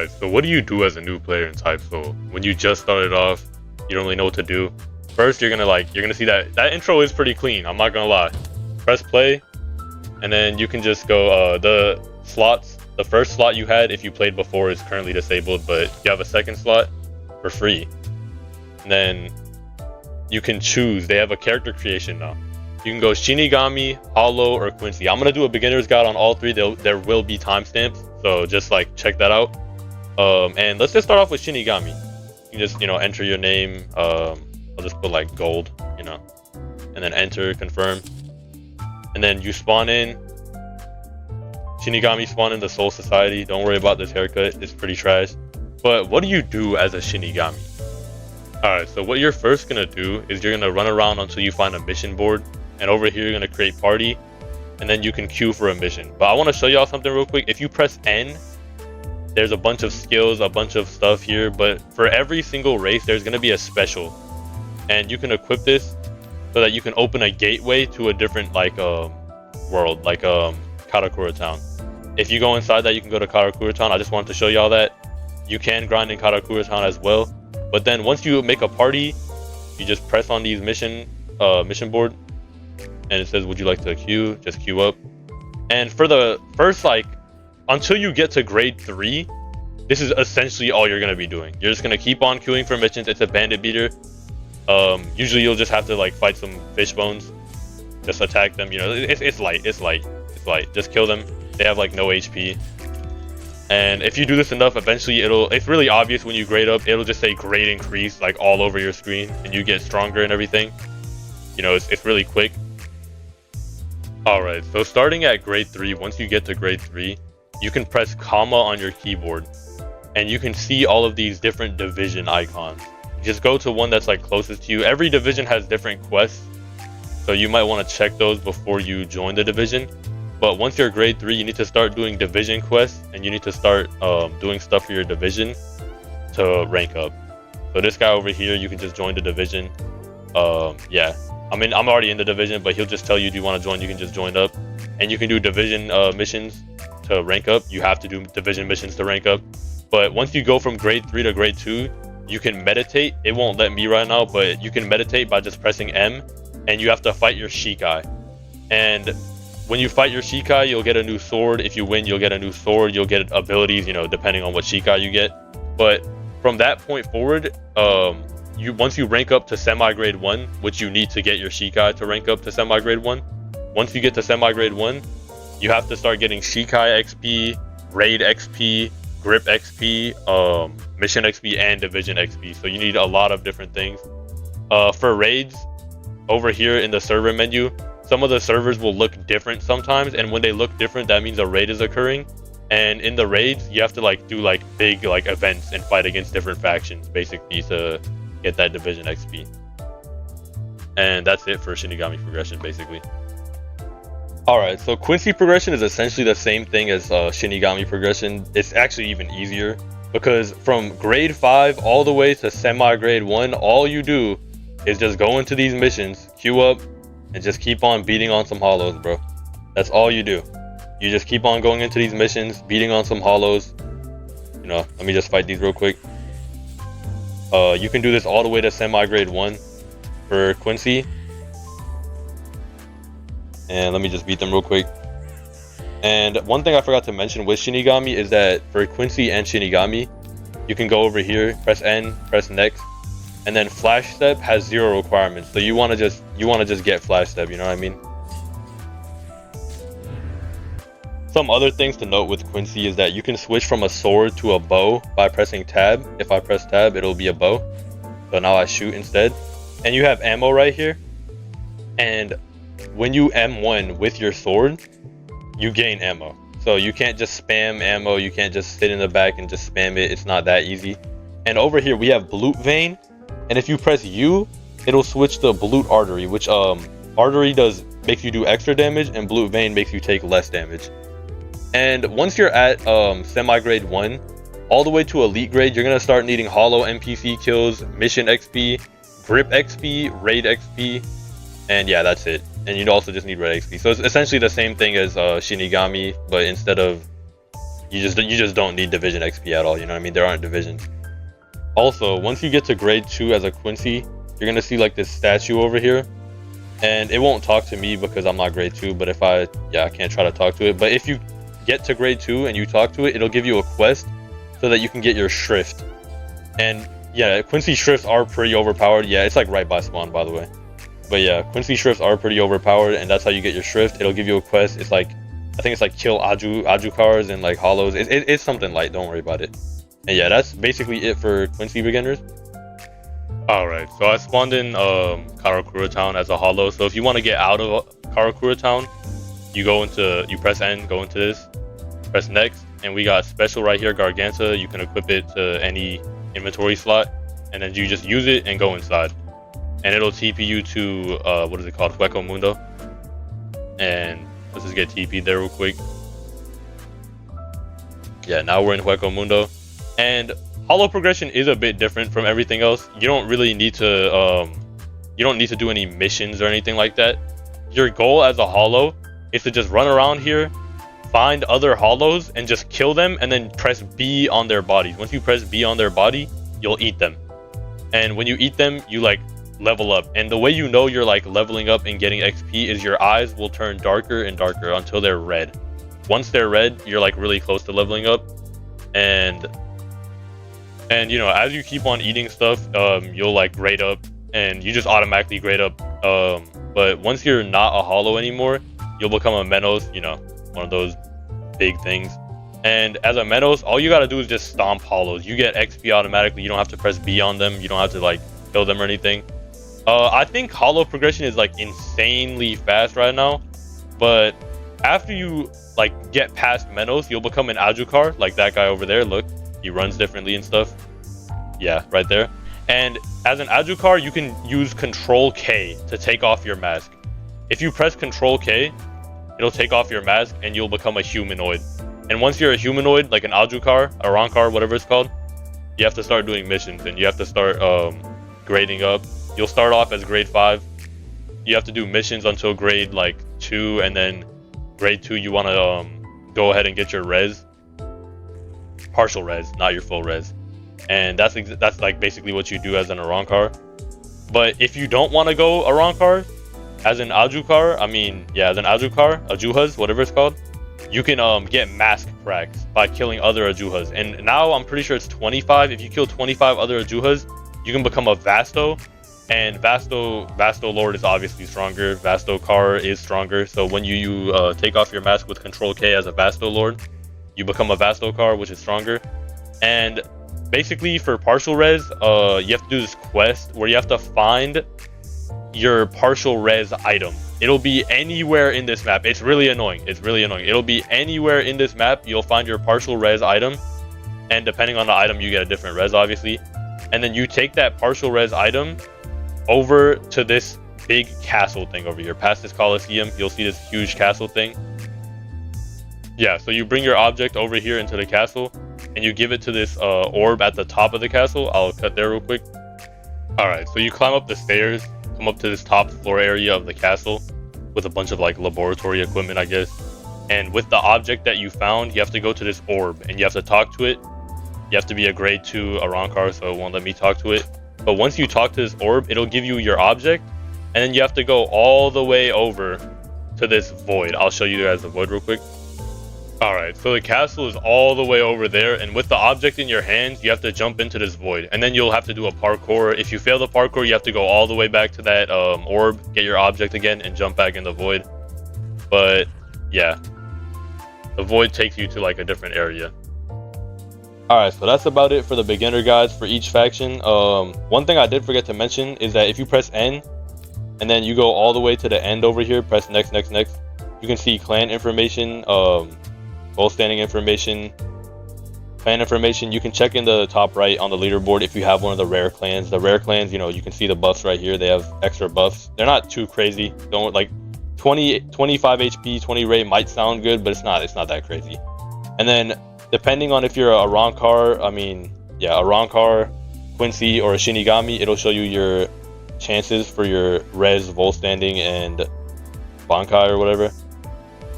Alright, so what do you do as a new player in Type Soul? When you just started off, you don't really know what to do. First, you're gonna see that intro is pretty clean, I'm not gonna lie. Press play, and then you can just go, the first slot you had if you played before is currently disabled, but you have a second slot for free. And then you can choose, they have a character creation now. You can go Shinigami, Hollow, or Quincy. I'm gonna do a beginner's guide on all three. There will be timestamps, so just like check that out. And let's just start off with Shinigami. You can just, enter your name. I'll just put like gold, and then enter, confirm. And then you spawn in. Shinigami spawn in the Soul Society. Don't worry about this haircut, it's pretty trash. But what do you do as a Shinigami? Alright, so what you're first gonna do is you're gonna run around until you find a mission board. And over here, you're gonna create party. And then you can queue for a mission. But I wanna show y'all something real quick. If you press N, there's a bunch of skills, a bunch of stuff here. But for every single race, there's gonna be a special. And you can equip this so that you can open a gateway to a different world, like Karakura Town. If you go inside that, you can go to Karakura Town. I just wanted to show y'all that. You can grind in Karakura Town as well. But then once you make a party, you just press on these mission board, and it says, would you like to queue? Just queue up. And for the first, until you get to grade 3, this is essentially all you're gonna be doing. You're just gonna keep on queuing for missions. It's a bandit beater. Usually you'll just have to fight some fish bones. Just attack them, it's light. Just kill them. They have no HP. And if you do this enough, eventually it's really obvious when you grade up. It'll just say grade increase all over your screen, and you get stronger and everything. It's really quick. Alright, so starting at grade 3, once you get to grade 3, you can press comma on your keyboard, and you can see all of these different division icons. Just go to one that's closest to you. Every division has different quests, so you might want to check those before you join the division. But once you're grade 3, you need to start doing division quests, and you need to start doing stuff for your division to rank up. So this guy over here, you can just join the division. Yeah, I mean, I'm already in the division, but he'll just tell you, do you want to join? You can just join up, and you can do division missions to rank up. You have to do division missions to rank up. But once you go from grade 3 to grade 2, you can meditate. It won't let me right now, but you can meditate by just pressing M, and you have to fight your Shikai. And when you fight your Shikai, you'll get a new sword. If you win, you'll get a new sword. You'll get abilities, depending on what Shikai you get. But from that point forward, once you rank up to semi-grade 1, which you need to get your Shikai to rank up to semi-grade 1. Once you get to semi-grade 1, you have to start getting Shikai XP, Raid XP, Grip XP, Mission XP, and Division XP. So you need a lot of different things. For raids, over here in the server menu, some of the servers will look different sometimes, and when they look different, that means a raid is occurring. And in the raids, you have to do big events and fight against different factions, basically, to get that Division XP. And that's it for Shinigami progression, basically. Alright, so Quincy progression is essentially the same thing as Shinigami progression. It's actually even easier, because from grade 5 all the way to semi-grade 1, all you do is just go into these missions, queue up, and just keep on beating on some hollows, bro. That's all you do. You just keep on going into these missions, beating on some hollows. Let me just fight these real quick. You can do this all the way to semi-grade 1 for Quincy. And let me just beat them real quick. And one thing I forgot to mention with Shinigami is that for Quincy and Shinigami, you can go over here, press N, press next, and then Flash Step has 0 requirements. So you want to just get Flash Step, you know what I mean? Some other things to note with Quincy is that you can switch from a sword to a bow by pressing tab. If I press tab, it'll be a bow. So now I shoot instead. And you have ammo right here. And when you M1 with your sword, you gain ammo. So you can't just spam ammo. You can't just sit in the back and just spam it. It's not that easy. And over here we have Blood Vein. And if you press U, it'll switch to Blood Artery, which Artery makes you do extra damage, and Blood Vein makes you take less damage. And once you're at semi-grade 1, all the way to elite grade, you're going to start needing hollow NPC kills, mission XP, grip XP, raid XP, and yeah, that's it. And you'd also just need raid XP. So it's essentially the same thing as Shinigami, but instead of You just don't need division XP at all. You know what I mean? There aren't divisions. Also, once you get to grade 2 as a Quincy, you're gonna see like this statue over here, and it won't talk to me because I'm not grade 2. But if I can't try to talk to it. But if you get to grade 2 and you talk to it, it'll give you a quest so that you can get your Shrift. And yeah, Quincy Shrifts are pretty overpowered. Yeah, it's like right by spawn, by the way. But yeah, Quincy Shrifts are pretty overpowered, and that's how you get your Shrift. It'll give you a quest. It's like, I think it's like kill Ajukars and like hollows. It's something light. Don't worry about it. And yeah, that's basically it for Quincy beginners. Alright, so I spawned in Karakura Town as a hollow. So if you want to get out of Karakura Town, you press N, go into this, press next, and we got special right here, Garganta. You can equip it to any inventory slot, and then you just use it and go inside. And it'll TP you to, what is it called? Hueco Mundo. And let's just get TP'd there real quick. Yeah, now we're in Hueco Mundo. And hollow progression is a bit different from everything else. You don't really need to, do any missions or anything like that. Your goal as a hollow is to just run around here, find other hollows, and just kill them, and then press B on their bodies. Once you press B on their body, you'll eat them. And when you eat them, you like level up. And the way you know you're like leveling up and getting XP is your eyes will turn darker and darker until they're red. Once they're red, you're like really close to leveling up. And you know, as you keep on eating stuff, you'll like grade up, and you just automatically grade up. But once you're not a hollow anymore, you'll become a Menos, you know, one of those big things. And as a Menos, all you gotta do is just stomp hollows. You get XP automatically. You don't have to press B on them. You don't have to like kill them or anything. I think hollow progression is like insanely fast right now, but after you like get past Menos, you'll become an Ajukar, like that guy over there. Look, he runs differently and stuff. Yeah, right there. And as an Ajukar, you can use Control K to take off your mask. If you press Control K, it'll take off your mask and you'll become a humanoid. And once you're a humanoid, like an Ajukar, a Rankar, whatever it's called, you have to start doing missions, and you have to start grading up. You'll start off as grade 5. You have to do missions until grade like 2, and then grade 2 you want to go ahead and get your res, partial res, not your full res. And that's like basically what you do as an Arankar. But if you don't want to go Arankar, as an Ajukar, as an Ajukar, Ajuhas, whatever it's called, you can get mask cracks by killing other Ajuhas. And now I'm pretty sure it's 25. If you kill 25 other Ajuhas, you can become a Vasto. And Vasto Lord is obviously stronger. Vasto Car is stronger. So when you take off your mask with Control K as a Vasto Lord, you become a Vasto Car, which is stronger. And basically for partial res, you have to do this quest where you have to find your partial res item. It'll be anywhere in this map. It's really annoying. It'll be anywhere in this map. You'll find your partial res item, and depending on the item, you get a different res, obviously. And then you take that partial res item over to this big castle thing over here. Past this Coliseum, you'll see this huge castle thing. Yeah, so you bring your object over here into the castle, and you give it to this orb at the top of the castle. I'll cut there real quick. Alright, so you climb up the stairs, come up to this top floor area of the castle with a bunch of like laboratory equipment, I guess. And with the object that you found, you have to go to this orb, and you have to talk to it. You have to be a grade 2 Arankar, so it won't let me talk to it. But once you talk to this orb, it'll give you your object, and then you have to go all the way over to this void. I'll show you guys the void real quick. Alright, so the castle is all the way over there, and with the object in your hands, you have to jump into this void. And then you'll have to do a parkour. If you fail the parkour, you have to go all the way back to that orb, get your object again, and jump back in the void. But, yeah. The void takes you to like a different area. Alright, so that's about it for the beginner guides for each faction. One thing I did forget to mention is that if you press N, and then you go all the way to the end over here, press next, you can see clan information, goal standing information, clan information. You can check in the top right on the leaderboard if you have one of the rare clans. The rare clans, you know, you can see the buffs right here. They have extra buffs. They're not too crazy. Don't like 25 HP, 20 Ray might sound good, but it's not that crazy. And then depending on if you're a Rankar, a Rankar, Quincy, or a Shinigami, it'll show you your chances for your res, vol standing, and Bankai or whatever.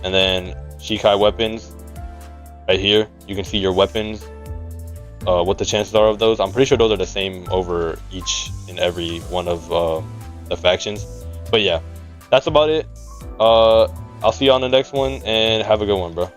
And then Shikai weapons right here. You can see your weapons, what the chances are of those. I'm pretty sure those are the same over each and every one of the factions. But yeah, that's about it. I'll see you on the next one, and have a good one, bro.